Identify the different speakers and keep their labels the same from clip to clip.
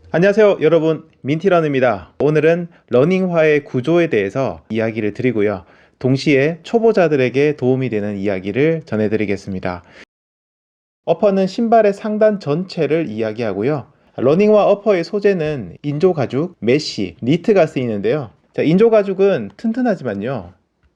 Speaker 1: 안녕하세요 여러분, 민티런입니다. 오늘은 러닝화의 구조에 대해서 이야기를 드리고요, 동시에 초보자들에게 도움이 되는 이야기를 전해드리겠습니다. 어퍼는 신발의 상단 전체를 이야기하고요, 러닝화 어퍼의 소재는 인조 가죽, 메쉬, 니트가 쓰이는데요. 인조 가죽은 튼튼하지만요,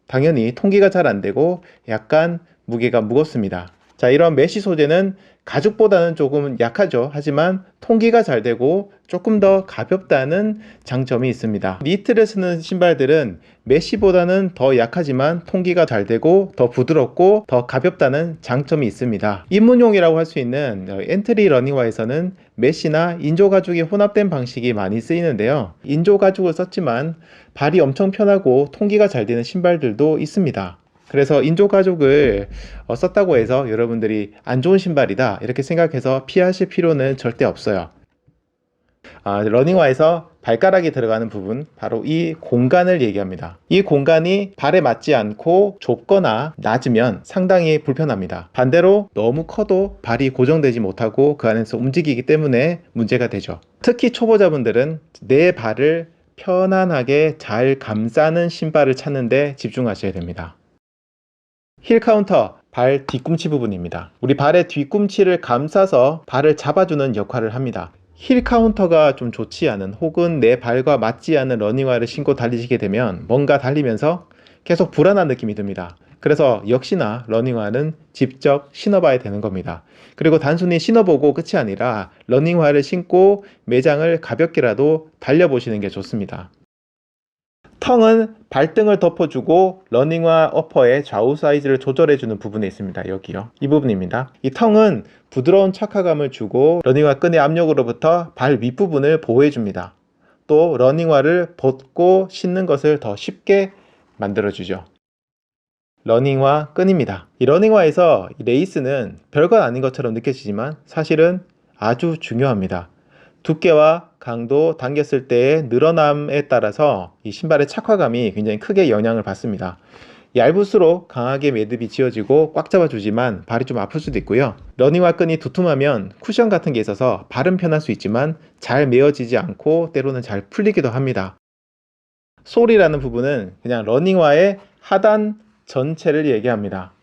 Speaker 1: 당연히 통기가 잘 안되고 약간 무게가 무겁습니다. 이런 메쉬 소재는 가죽보다는 조금 약하죠. 하지만 통기가 잘 되고 조금 더 가볍다는 장점이 있습니다. 니트를 쓰는 신발들은 메쉬보다는 더 약하지만 통기가 잘 되고 더 부드럽고 더 가볍다는 장점이 있습니다. 입문용이라고 할 수 있는 엔트리 러닝화에서는 메쉬나 인조 가죽이 혼합된 방식이 많이 쓰이는데요. 인조 가죽을 썼지만 발이 엄청 편하고 통기가 잘 되는 신발들도 있습니다. 그래서 인조 가죽을 썼다고 해서 여러분들이 안 좋은 신발이다 이렇게 생각해서 피하실 필요는 절대 없어요. 러닝화에서 발가락이 들어가는 부분, 바로 이 공간을 얘기합니다. 이 공간이 발에 맞지 않고 좁거나 낮으면 상당히 불편합니다. 반대로 너무 커도 발이 고정되지 못하고 그 안에서 움직이기 때문에 문제가 되죠. 특히 초보자분들은 내 발을 편안하게 잘 감싸는 신발을 찾는 데 집중하셔야 됩니다. 힐 카운터, 발 뒤꿈치 부분입니다. 우리 발의 뒤꿈치를 감싸서 발을 잡아주는 역할을 합니다. 힐 카운터가 좀 좋지 않은, 혹은 내 발과 맞지 않는 러닝화를 신고 달리시게 되면 뭔가 달리면서 계속 불안한 느낌이 듭니다. 그래서 역시나 러닝화는 직접 신어봐야 되는 겁니다. 그리고 단순히 신어보고 끝이 아니라 러닝화를 신고 매장을 가볍게라도 달려보시는 게 좋습니다. 텅은 발등을 덮어주고 러닝화 어퍼의 좌우 사이즈를 조절해주는 부분에 있습니다. 여기요, 이 부분입니다. 이 텅은 부드러운 착화감을 주고 러닝화 끈의 압력으로부터 발 윗부분을 보호해줍니다. 또 러닝화를 벗고 신는 것을 더 쉽게 만들어주죠. 러닝화 끈입니다. 이 러닝화에서 레이스는 별것 아닌 것처럼 느껴지지만 사실은 아주 중요합니다. 두께와 강도, 당겼을 때의 늘어남에 따라서 이 신발의 착화감이 굉장히 크게 영향을 받습니다. 얇을수록 강하게 매듭이 지어지고 꽉 잡아주지만 발이 좀 아플 수도 있고요. 러닝화 끈이 두툼하면 쿠션 같은 게 있어서 발은 편할 수 있지만 잘 메어지지 않고 때로는 잘 풀리기도 합니다. 솔이라는 부분은 그냥 러닝화의 하단 전체를 얘기합니다.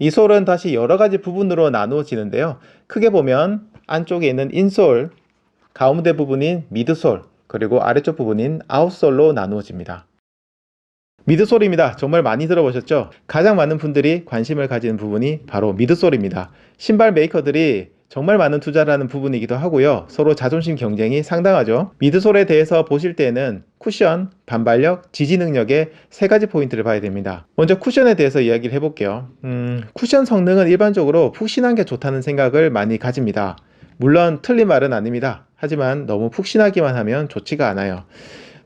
Speaker 1: 이 솔은 다시 여러가지 부분으로 나누어지는데요, 크게 보면 안쪽에 있는 인솔, 가운데 부분인 미드솔, 그리고 아래쪽 부분인 아웃솔로 나누어집니다. 미드솔입니다. 정말 많이 들어보셨죠? 가장 많은 분들이 관심을 가지는 부분이 바로 미드솔입니다. 신발 메이커들이 정말 많은 투자를 하는 부분이기도 하고요, 서로 자존심 경쟁이 상당하죠. 미드솔에 대해서 보실 때는 쿠션, 반발력, 지지 능력의 세 가지 포인트를 봐야 됩니다. 먼저 쿠션에 대해서 이야기를 해볼게요. 쿠션 성능은 일반적으로 푹신한 게 좋다는 생각을 많이 가집니다. 물론 틀린 말은 아닙니다. 하지만 너무 푹신하기만 하면 좋지가 않아요.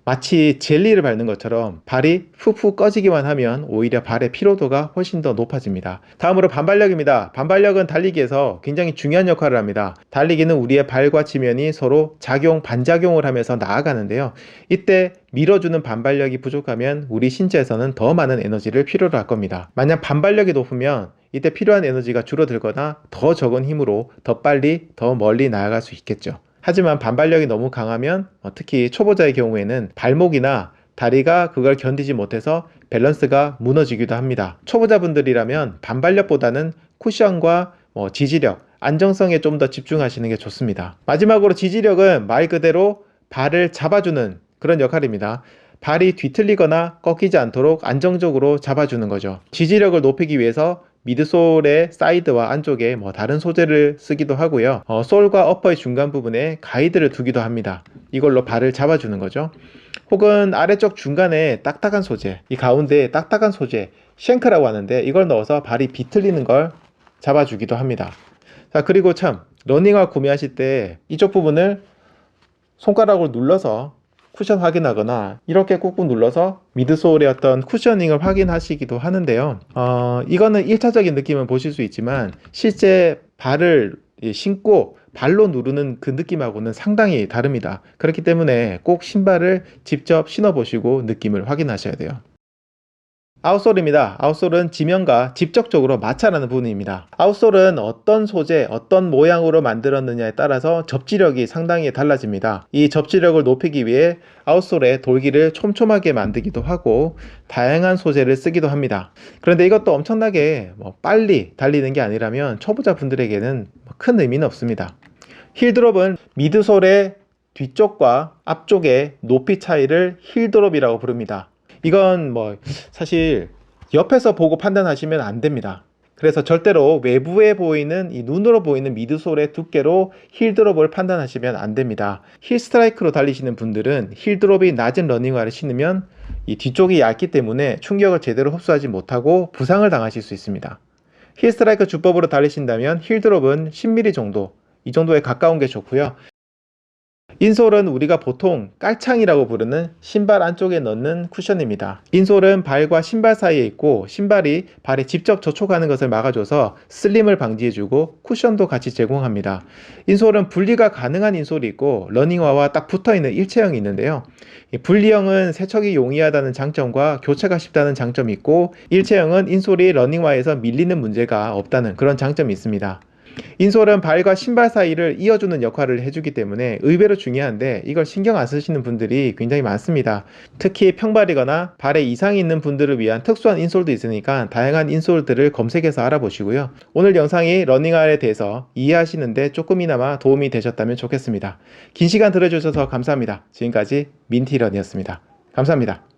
Speaker 1: 마치 젤리를 바르는 것처럼 발이 푹푹 꺼지기만 하면 오히려 발의 피로도가 훨씬 더 높아집니다. 다음으로 반발력입니다. 반발력은 달리기에서 굉장히 중요한 역할을 합니다. 달리기는 우리의 발과 지면이 서로 작용, 반작용을 하면서 나아가는데요, 이때 밀어주는 반발력이 부족하면 우리 신체에서는 더 많은 에너지를 필요로 할 겁니다. 만약 반발력이 높으면 이때 필요한 에너지가 줄어들거나 더 적은 힘으로 더 빨리, 더 멀리 나아갈 수 있겠죠. 하지만 반발력이 너무 강하면 특히 초보자의 경우에는 발목이나 다리가 그걸 견디지 못해서 밸런스가 무너지기도 합니다. 초보자분들이라면 반발력보다는 쿠션과 지지력, 안정성에 좀 더 집중하시는 게 좋습니다. 마지막으로 지지력은 말 그대로 발을 잡아주는 그런 역할입니다. 발이 뒤틀리거나 꺾이지 않도록 안정적으로 잡아주는 거죠. 지지력을 높이기 위해서 미드솔의 사이드와 안쪽에 다른 소재를 쓰기도 하고요, 솔과 어퍼의 중간 부분에 가이드를 두기도 합니다. 이걸로 발을 잡아주는 거죠. 혹은 아래쪽 중간에 딱딱한 소재, 이 가운데에 딱딱한 소재, 쉔크라고 하는데, 이걸 넣어서 발이 비틀리는 걸 잡아주기도 합니다. 자, 그리고 참, 러닝화 구매하실 때 이쪽 부분을 손가락으로 눌러서 쿠션 확인하거나 이렇게 꾹꾹 눌러서 미드솔의 어떤 쿠셔닝을 확인하시기도 하는데요, 이거는 1차적인 느낌은 보실 수 있지만 실제 발을 신고 발로 누르는 그 느낌하고는 상당히 다릅니다. 그렇기 때문에 꼭 신발을 직접 신어 보시고 느낌을 확인하셔야 돼요. 아웃솔입니다. 아웃솔은 지면과 직접적으로 마찰하는 부분입니다. 아웃솔은 어떤 소재, 어떤 모양으로 만들었느냐에 따라서 접지력이 상당히 달라집니다. 이 접지력을 높이기 위해 아웃솔의 돌기를 촘촘하게 만들기도 하고 다양한 소재를 쓰기도 합니다. 그런데 이것도 엄청나게 빨리 달리는 게 아니라면 초보자분들에게는 큰 의미는 없습니다. 힐드롭은 미드솔의 뒤쪽과 앞쪽의 높이 차이를 힐드롭이라고 부릅니다. 이건 사실 옆에서 보고 판단하시면 안 됩니다. 그래서 절대로 외부에 보이는 이 눈으로 보이는 미드솔의 두께로 힐드롭을 판단하시면 안 됩니다. 힐 스트라이크로 달리시는 분들은 힐드롭이 낮은 러닝화를 신으면 이 뒤쪽이 얇기 때문에 충격을 제대로 흡수하지 못하고 부상을 당하실 수 있습니다. 힐 스트라이크 주법으로 달리신다면 힐드롭은 10mm 정도, 이 정도에 가까운 게 좋고요. 인솔은 우리가 보통 깔창이라고 부르는 신발 안쪽에 넣는 쿠션입니다. 인솔은 발과 신발 사이에 있고 신발이 발에 직접 접촉하는 것을 막아줘서 슬림을 방지해주고 쿠션도 같이 제공합니다. 인솔은 분리가 가능한 인솔이 있고 러닝화와 딱 붙어있는 일체형이 있는데요. 분리형은 세척이 용이하다는 장점과 교체가 쉽다는 장점이 있고, 일체형은 인솔이 러닝화에서 밀리는 문제가 없다는 그런 장점이 있습니다. 인솔은 발과 신발 사이를 이어주는 역할을 해주기 때문에 의외로 중요한데 이걸 신경 안 쓰시는 분들이 굉장히 많습니다. 특히 평발이거나 발에 이상이 있는 분들을 위한 특수한 인솔도 있으니까 다양한 인솔들을 검색해서 알아보시고요. 오늘 영상이 러닝화에 대해서 이해하시는데 조금이나마 도움이 되셨다면 좋겠습니다. 긴 시간 들어주셔서 감사합니다. 지금까지 민티런이었습니다. 감사합니다.